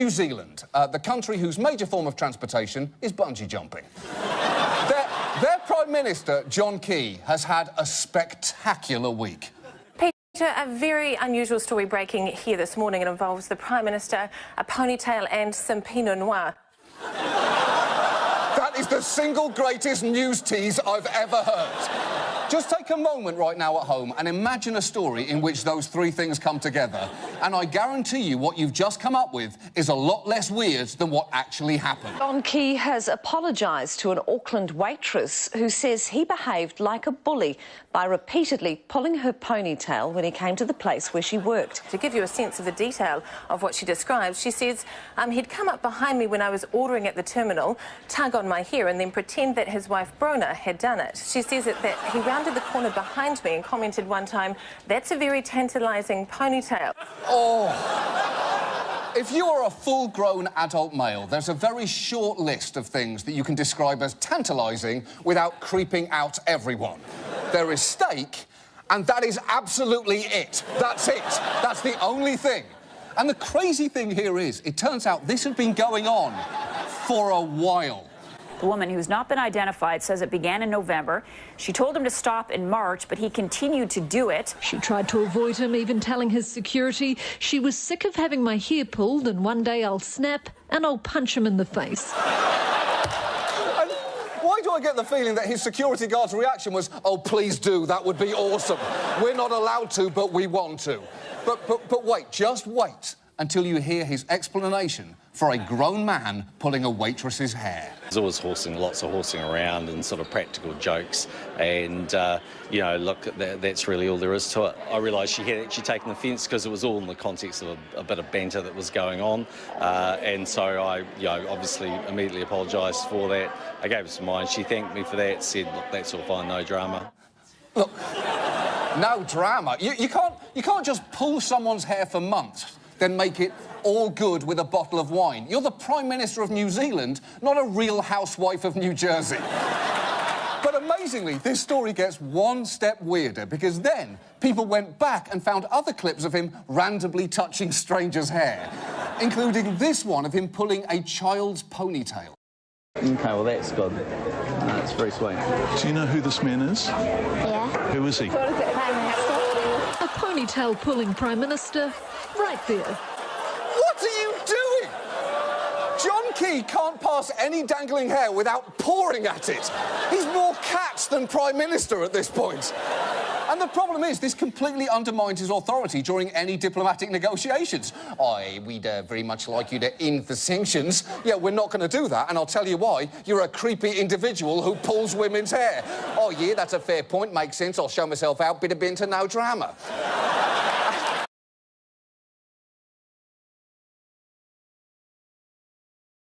New Zealand, the country whose major form of transportation is bungee jumping. Their Prime Minister, John Key, has had a spectacular week. Peter, a very unusual story breaking here this morning. It involves the Prime Minister, a ponytail and some Pinot Noir. That is the single greatest news tease I've ever heard. Just take a moment right now at home and imagine a story in which those three things come together, and I guarantee you what you've just come up with is a lot less weird than what actually happened. John Key has apologised to an Auckland waitress who says he behaved like a bully by repeatedly pulling her ponytail when he came to the place where she worked. To give you a sense of the detail of what she describes, she says he'd come up behind me when I was ordering at the terminal, tug on my hair and then pretend that his wife Brona had done it. She says that he rounded the corner behind me and commented one time, "That's a very tantalising ponytail." Oh. If you are a full-grown adult male, there's a very short list of things that you can describe as tantalising without creeping out everyone. There is steak, and that is absolutely it. That's it. That's the only thing. And the crazy thing here is, it turns out this had been going on for a while. The woman, who's not been identified, says it began in November. She told him to stop in March, but he continued to do it. She tried to avoid him, even telling his security she was sick of having my hair pulled and one day I'll snap and I'll punch him in the face. And why do I get the feeling that his security guard's reaction was, "Oh, please do, that would be awesome. We're not allowed to, but we want to." But wait, just wait until you hear his explanation for a grown man pulling a waitress's hair. There's always horsing, lots of horsing around and sort of practical jokes, and, you know, look, that's really all there is to it. I realised she had actually taken offence because it was all in the context of a bit of banter that was going on, and so I, you know, obviously immediately apologised for that. I gave her some mind. She thanked me for that, said, "Look, that's all fine, no drama." Look, no drama. You can't just pull someone's hair for months, then make it all good with a bottle of wine. You're the Prime Minister of New Zealand, not a real housewife of New Jersey. But amazingly, this story gets one step weirder, because then people went back and found other clips of him randomly touching strangers' hair, including this one of him pulling a child's ponytail. OK, well, that's good. That's very sweet. Do you know who this man is? Yeah. Who is he? A ponytail pulling Prime Minister right there. What are you doing? John Key can't pass any dangling hair without pawing at it. He's more cats than Prime Minister at this point. And the problem is, this completely undermines his authority during any diplomatic negotiations. We'd very much like you to end the sanctions. Yeah, we're not going to do that, and I'll tell you why. You're a creepy individual who pulls women's hair. Oh, yeah, that's a fair point. Makes sense. I'll show myself out. Bit of banter, no drama.